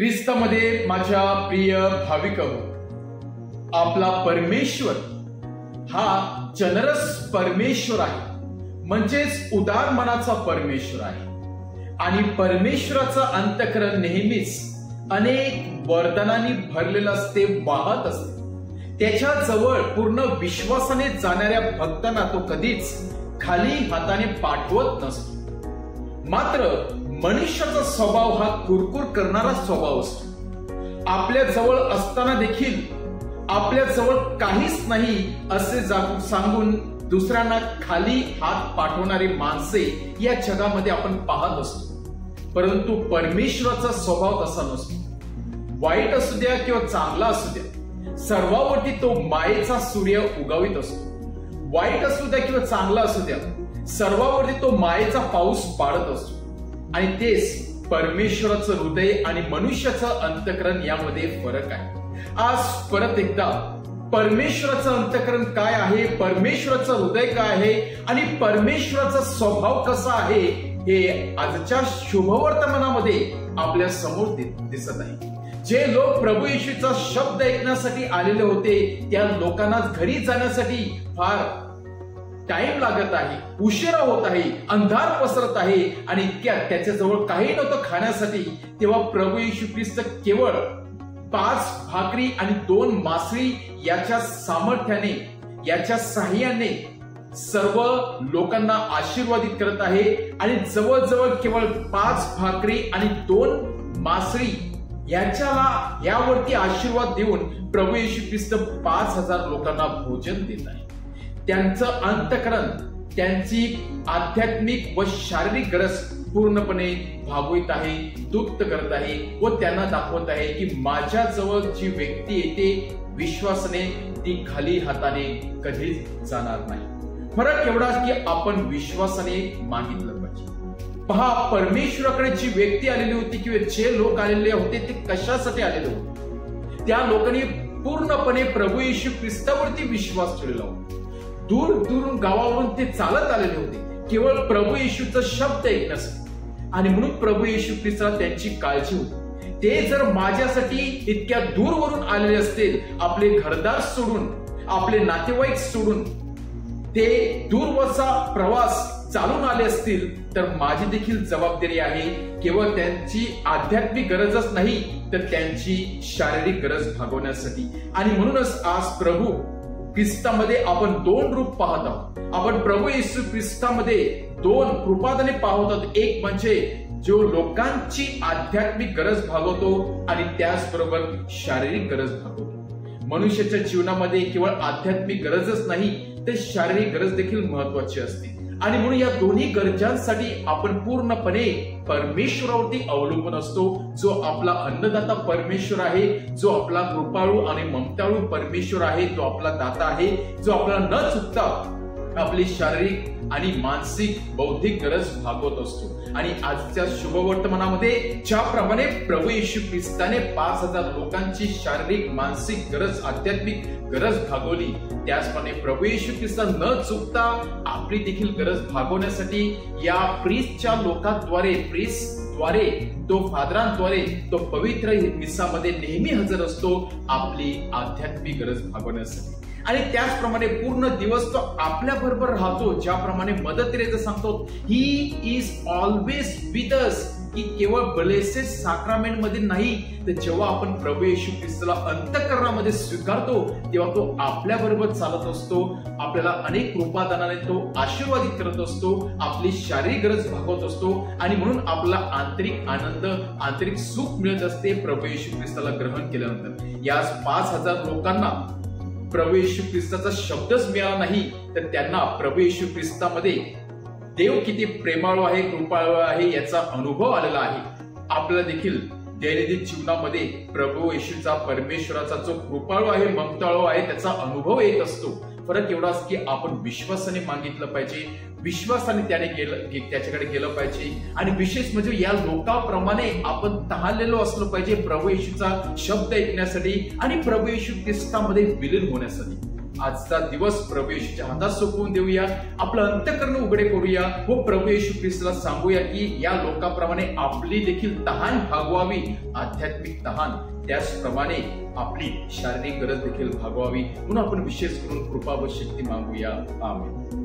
ख्रिस्तामध्ये माझ्या प्रिय भाविकांनो, आपला परमेश्वर हा जनरस परमेश्वर आहे, म्हणजेच उदार मनाचा परमेश्वर आहे. आणि परमेश्वराचं अंतःकरण नेहमीच अनेक वरदानांनी भरलेलं असते, वाहत असते. त्याच्या जवळ पूर्ण विश्वासाने जाणाऱ्या भक्तांना तो कधीच खाली हाताने पाठवत नसतो. मात्र मनुष्याचा स्वभाव हा कुरकुर करणारा स्वभाव असतो. आपल्या जवळ असताना देखील आपल्या जवळ काहीच नाही असे सांगून दुसऱ्यांना खाली हात पाठवणारी माणसे या जगामध्ये आपण पाहत असतो. परंतु परमेश्वराचा स्वभाव तसा नसतो. वाईट असू द्या किंवा चांगला असू द्या, सर्वांवरती तो मायेचा सूर्य उगवित असतो. वाईट असू द्या किंवा चांगला असू द्या, सर्वांवरती तो मायेचा पाऊस पाडत असतो. आणि तेच परमेश्वराचं हृदय आणि मनुष्याचं अंतःकरण यामध्ये फरक आहे. आज परत एकदा परमेश्वराचं अंतःकरण काय आहे, परमेश्वराचं हृदय काय आहे आणि परमेश्वराचा स्वभाव कसा आहे हे आजच्या शुभवर्तमानामध्ये आपल्या समोर दिसत आहे. जे लोक प्रभू येशूचा शब्द ऐकण्यासाठी आलेले होते, त्या लोकांना घरी जाण्यासाठी फार टाइम लागत आहे, उशिरा होत आहे, अंधार पसरत आहे आणि इतक्यात त्याच्याजवळ काही नव्हतं खाण्यासाठी. तेव्हा प्रभू येशू ख्रिस्त केवळ 5 भाकरी आणि 2 मासळी याच्या सामर्थ्याने, याच्या साह्याने सर्व लोकांना आशीर्वादित करत आहे. आणि जवळजवळ केवळ 5 भाकरी आणि 2 मासळी यावरती आशीर्वाद देऊन प्रभू येशू ख्रिस्त 5000 लोकांना भोजन देत आहे. त्यांचं अंतःकरण त्यांची आध्यात्मिक व शारीरिक गरज पूर्णपणे भागवित आहे, तृप्त करत आहे व त्यांना दाखवत आहे की माझ्या जवळ जी व्यक्ती येते विश्वासाने ती खाली हाताने कधीच जाणार नाही. फरक एवढाच की आपण विश्वासाने मागितलं पाहिजे. पहा, परमेश्वराकडे जी व्यक्ती आलेली होती किंवा जे लोक आलेले होते ते कशासाठी आलेले होते? त्या लोकांनी पूर्णपणे प्रभू येशू ख्रिस्तावरती विश्वास ठेवलेला होता. दूर दूरून गावावरून ते चालत आलेले होते केवळ प्रभू येशूचा शब्द ऐकण्यासाठी. आणि म्हणून प्रभू येशू ख्रिस्ताला त्यांची काळजी होती. ते जर माझ्यासाठी इतक्या दूरवरून आलेले असतील, आपले घरदार सोडून, आपले नातेवाईक सोडून ते दूरवरचा प्रवास चालून आले असतील, तर माझी देखील जबाबदारी आहे केवळ त्यांची आध्यात्मिक गरजच नाही तर त्यांची शारीरिक गरज भागवण्यासाठी. आणि म्हणूनच आज प्रभू ख्रिस्तामध्ये आपण 2 रूप पाहत आहोत. आपण प्रभू येशू ख्रिस्तामध्ये 2 रूपाने पाहत आहोत. एक म्हणजे जो लोकांची आध्यात्मिक गरज भागवतो आणि त्याचबरोबर शारीरिक गरज भागवतो. मनुष्याच्या जीवनामध्ये केवळ आध्यात्मिक गरजच नाही तर शारीरिक गरज देखील महत्वाची असते. आणि म्हणून या दोन्ही गरजांसाठी आपण पूर्णपणे परमेश्वरावरती अवलंबून असतो. जो आपला अन्नदाता परमेश्वर आहे, जो आपला कृपाळू आणि ममताळू परमेश्वर आहे, जो आपला दाता आहे, जो आपल्याला न चुकता आपली शारीरिक आणि मानसिक बौद्धिक गरज भागवत असतो. आणि आजच्या शुभवर्तमानामध्ये ज्याप्रमाणे प्रभू येशू ख्रिस्ताने 5000 लोकांची शारीरिक, मानसिक गरज, आध्यात्मिक गरज भागवली, त्याचप्रमाणे प्रभू येशू ख्रिस्त न चुकता आपली देखील गरज भागवण्यासाठी या प्रीस्टच्या लोकांद्वारे, प्रीस्टद्वारे, तो फादरांद्वारे, तो पवित्र मिसामध्ये नेहमी हजर असतो आपली आध्यात्मिक गरज भागवण्यासाठी. आणि त्याचप्रमाणे पूर्ण दिवस तो आपल्या बरोबर राहतो. ज्याप्रमाणे मदर तेरेसा सांगतो, he is always with us, की केवळ ब्लेसेड सॅक्रामेंट मध्ये नाही तर जेव्हा आपण प्रभू येशू ख्रिस्ताला अंतःकरणामध्ये स्वीकारतो तेव्हा तो आपल्या बरोबर चालत असतो. आपल्याला अनेक कृपादानाने तो आशीर्वादित करत असतो, आपली शारीरिक गरज भागवत असतो. आणि म्हणून आपला आंतरिक आनंद, आंतरिक सुख मिळत असते प्रभू येशू ख्रिस्ताला ग्रहण केल्यानंतर. याच 5000 लोकांना प्रभू येशू ख्रिस्ताचा शब्दच मिळाला नाही तर त्यांना प्रभू येशू ख्रिस्तामध्ये देव किती प्रेमाळू आहे, कृपाळू आहे याचा अनुभव आलेला आहे. आपल्याला देखील दैनंदिन जीवनामध्ये प्रभू येशूचा, परमेश्वराचा जो कृपाळू आहे, ममताळू आहे त्याचा अनुभव येत असतो. फरक एवढाच की आपण विश्वासाने मागितलं पाहिजे, विश्वासाने त्याच्याकडे गेलं पाहिजे. आणि विशेष म्हणजे या लोकांप्रमाणे आपण तहानलेलो असलो पाहिजे प्रभू येशूचा शब्द ऐकण्यासाठी आणि प्रभू येशू ख्रिस्तामध्ये विलीन होण्यासाठी. आजचा दिवस प्रभू येशूच्या हातात सोपवून देऊया, आपलं अंतःकरण उघडे करूया व प्रभू येशू ख्रिस्ताला सांगूया की या लोकांप्रमाणे आपली देखील तहान भागवावी, आध्यात्मिक तहान, त्याचप्रमाणे आपली शारीरिक गरज देखील भागवावी. म्हणून आपण विशेष करून कृपा व शक्ती मागूया. आमेन.